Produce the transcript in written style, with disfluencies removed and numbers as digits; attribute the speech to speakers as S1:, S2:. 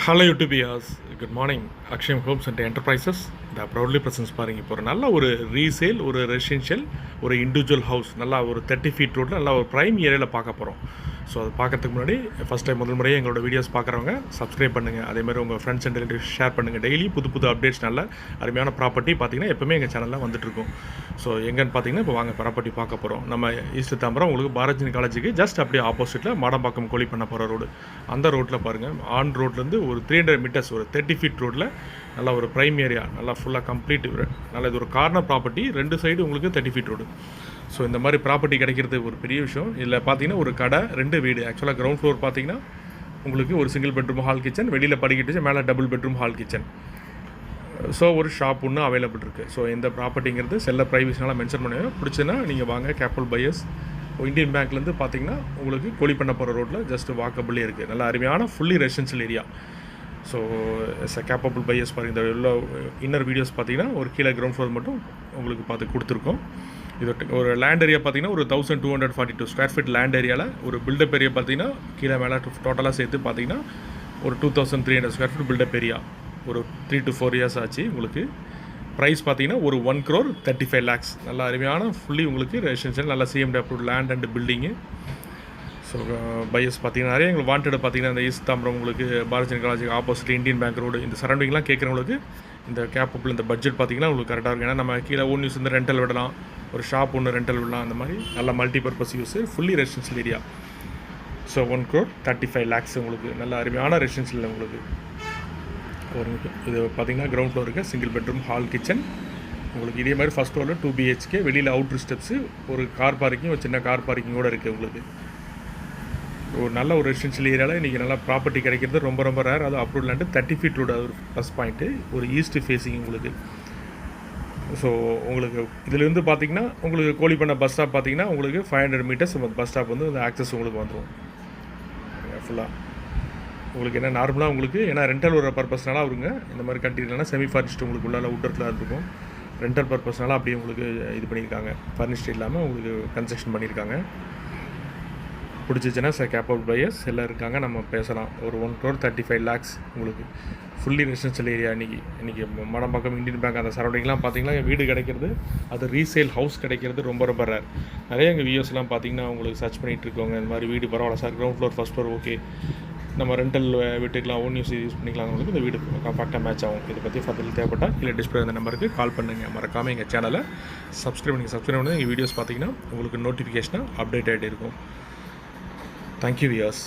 S1: Hello YouTubians, good morning. Akshayam homes and enterprises இந்த proudly presents பாருங்க. இப்போ ஒரு நல்ல ஒரு ரீசேல், ஒரு ரெசிடென்ஷியல், ஒரு இண்டிவிஜுவல் ஹவுஸ், நல்லா ஒரு 30 ஃபீட் ரோட்டில் நல்லா ஒரு ப்ரைம் ஏரியாவில் பார்க்க போகிறோம். ஸோ அது பார்க்கறதுக்கு முன்னாடி ஃபஸ்ட் டைம் முதல் முறையே எங்களோட வீடியோஸ் பார்க்குறவங்க சப்ஸ்கிரைப் பண்ணுங்கள். அதேமாதிரி உங்கள் ஃப்ரெண்ட்ஸ் அண்ட் ரிலேட்டிவ்ஸ் ஷேர் பண்ணுங்கள். டெய்லி புது புது அப்டேட்ஸ், நல்ல அருமையான ப்ராப்பர்ட்டி பார்த்தீங்கன்னா எப்போவுமே எங்கள் சேனலில் வந்துட்டுருக்கும். ஸோ எங்கன்னு பார்த்தீங்கன்னா இப்போ வாங்க ப்ராப்பர்ட்டி பார்க்க போகிறோம். நம்ம ஈஸ்ட் தாம்பரம் உங்களுக்கு பாரதினி காலேஜுக்கு ஜஸ்ட் அப்படியே ஆப்போசிட்டில் மாடம்பாக்கம் கோழி பண்ண போகிற ரோடு, அந்த ரோட்டில் பாருங்கள். ஆன் ரோட்லேருந்து ஒரு 300 மீட்டர்ஸ், ஒரு 30 ஃபீட் ரோட்டில் நல்லா ஒரு ப்ரைம் ஏரியா, நல்லா ஃபுல்லாக கம்ப்ளீட் நல்லா இது ஒரு கார்னர் ப்ராப்பர்ட்டி. 2 சைடு உங்களுக்கு 30 ஃபீட் ரோடு. ஸோ இந்த மாதிரி ப்ராப்பர்ட்டி கிடைக்கிறது ஒரு பெரிய விஷயம். இதில் பார்த்தீங்கன்னா ஒரு கடை, 2 வீடு. ஆக்சுவலாக கிரவுண்ட் ஃப்ளோர் பார்த்தீங்கன்னா உங்களுக்கு ஒரு சிங்கிள் பெட்ரூம் ஹால் கிச்சன், வெளியில் படிக்கிட்டு மேலே double bedroom hall kitchen. So ஒரு ஷாப் ஒன்று அவைலபிள் இருக்குது. ஸோ இந்த ப்ராப்பர்ட்டிங்கிறது செல்ல ப்ரைவசினால மென்ஷன் பண்ணுவேன். பிடிச்சுன்னா நீங்கள் வாங்க. கேபிட்டல் பையர்ஸ் இந்தியன் பேங்க்லேருந்து பார்த்தீங்கன்னா உங்களுக்கு கோழி பண்ண போகிற ரோட்டில் ஜஸ்ட் வாக்கபிளே இருக்குது. நல்ல அருமையான fully residential area. So capable buyers பாருங்கள். இந்த உள்ள இன்னர் வீடியோஸ் பார்த்தீங்கன்னா ஒரு கீழே கிரவுண்ட் ஃப்ளோர் மட்டும் உங்களுக்கு பார்த்து கொடுத்துருக்கோம். இது ஒரு லேண்ட் ஏரியா பார்த்தீங்கன்னா ஒரு 1242 ஸ்கொயர் ஃபீட் லேண்ட் ஏரியாவில் ஒரு பில்டப் ஏரியா பார்த்தீங்கன்னா கீழே மேலே டோட்டலாக சேர்த்து பார்த்தீங்கன்னா ஒரு 2300 ஸ்கொயர் ஃபீட் பில்டப் ஏரியா. ஒரு 3 to 4 இயர்ஸ் ஆச்சு. உங்களுக்கு ப்ரைஸ் பார்த்தீங்கன்னா ஒரு 1,35 lakhs. நல்லா அருமையான ஃபுல்லி உங்களுக்கு ரெசிடென்ஷியல், நல்லா CMD approved land and building. So buyers பார்த்தீங்கன்னா நிறைய எங்களுக்கு வாண்டட் பார்த்தீங்கன்னா இந்த ஈஸ்ட் தாம்பரம் உங்களுக்கு பாரதினி காலேஜுக்கு ஆப்போசிட் இந்தியன் பேங்க் ரோடு, இந்த சரௌண்டிங்லாம் கேட்குறவங்களுக்கு இந்த கேப்பபிள் இந்த பட்ஜெட் பார்த்தீங்கன்னா உங்களுக்கு கரெக்டாக இருக்கும். ஏன்னா நம்ம கீழே ஓன் யூஸ் வந்து ரெண்டல் விடலாம், ஒரு ஷாப் ஒன்று ரெண்டல் விடலாம், அந்த மாதிரி நல்ல multipurpose use, fully residential area. So 1,35 lakhs உங்களுக்கு நல்ல அருமையான ரெசிடென்ஷியல் உங்களுக்கு ஒரு. இது பார்த்தீங்கன்னா கிரவுண்ட் ஃப்ளோர் இருக்குது, சிங்கிள் பெட்ரூம் ஹால் கிச்சன் உங்களுக்கு. இதே மாதிரி ஃபஸ்ட் ஃப்ளோரில் 2 BHK, வெளியில் அவுட்ரு ஸ்டெப்ஸு, ஒரு கார் பார்க்கிங், ஒரு சின்ன கார் பார்க்கிங்கோடு இருக்குது உங்களுக்கு. ஒரு நல்ல ஒரு ரெசிடென்ஷியல் ஏரியாவில் இன்றைக்கி நல்லா ப்ராப்பர்ட்டி கிடைக்கிறது ரொம்ப ரொம்ப ரேர். அது அப்ரூவ் லேண்டு 30 ஃபீட் ரோடு, அது ஒரு ப்ளஸ் பாயிண்ட்டு. ஒரு ஈஸ்ட் ஃபேஸிங் உங்களுக்கு. ஸோ உங்களுக்கு இதிலேருந்து பார்த்தீங்கன்னா உங்களுக்கு கோழிப்பண்ணை பஸ் ஸ்டாப் பார்த்தீங்கன்னா உங்களுக்கு 500 மீட்டர்ஸ் பஸ் ஸ்டாப் வந்து அந்த ஆக்சஸ் உங்களுக்கு வந்துடும் ஃபுல்லாக. உங்களுக்கு என்ன நார்மலாக உங்களுக்கு ஏன்னா ரெண்டல் ஒரு பர்பஸ்னால அவருங்க இந்த மாதிரி கண்டினா செமி ஃபர்னிஷ்டு உங்களுக்கு உள்ளால உட்டத்தில் இருக்கும். ரெண்டல் பர்பஸ்னால அப்படியே உங்களுக்கு இது பண்ணியிருக்காங்க. ஃபர்னிஷ்டு இல்லாமல் உங்களுக்கு கன்ஸ்ட்ரக்ஷன் பண்ணியிருக்காங்க. பிடிச்சிச்சின்னா கேப்பபிள் பையர்ஸ் எல்லாம் இருக்காங்க, நம்ம பேசலாம். ஒரு 1,35 lakhs உங்களுக்கு ஃபுல்லி ரெசிடென்ஷியல் ஏரியா. இன்றைக்கி மடம்பாக்கம் இந்தியன் பேங்க் அந்த சரௌண்டிங்லாம் பார்த்தீங்கன்னா வீடு கிடைக்கிறது, அது ரீசேல் ஹவுஸ் கிடைக்கிறது ரொம்ப ரொம்ப ரேர். நிறைய எங்கள் வியூஸ்லாம் பார்த்தீங்கன்னா உங்களுக்கு சர்ச் பண்ணிகிட்டு இருக்கோங்க. இந்த மாதிரி வீடு பரவாயில்ல sir, ground floor first floor okay, நம்ம ரெண்டல் வீட்டுக்கெலாம் ஓன் யூஸ் பண்ணிக்கலாம், உங்களுக்கு இந்த வீடு காம்பாக்டாக மேட்ச் ஆகும். இதை பற்றி ஃபர்தர் தேவைப்பட்டால் கீழே டிஸ்பிளே அந்த நம்பருக்கு கால் பண்ணுங்கள். மறக்காமல் எங்கள் சேனலை சப்ஸ்கிரைப் பண்ணி எங்கள் வீடியோஸ் பார்த்தீங்கன்னா உங்களுக்கு நோட்டிஃபிகேஷனாக அப்டேட் ஆகிட்டே இருக்கும். Thank you, viewers.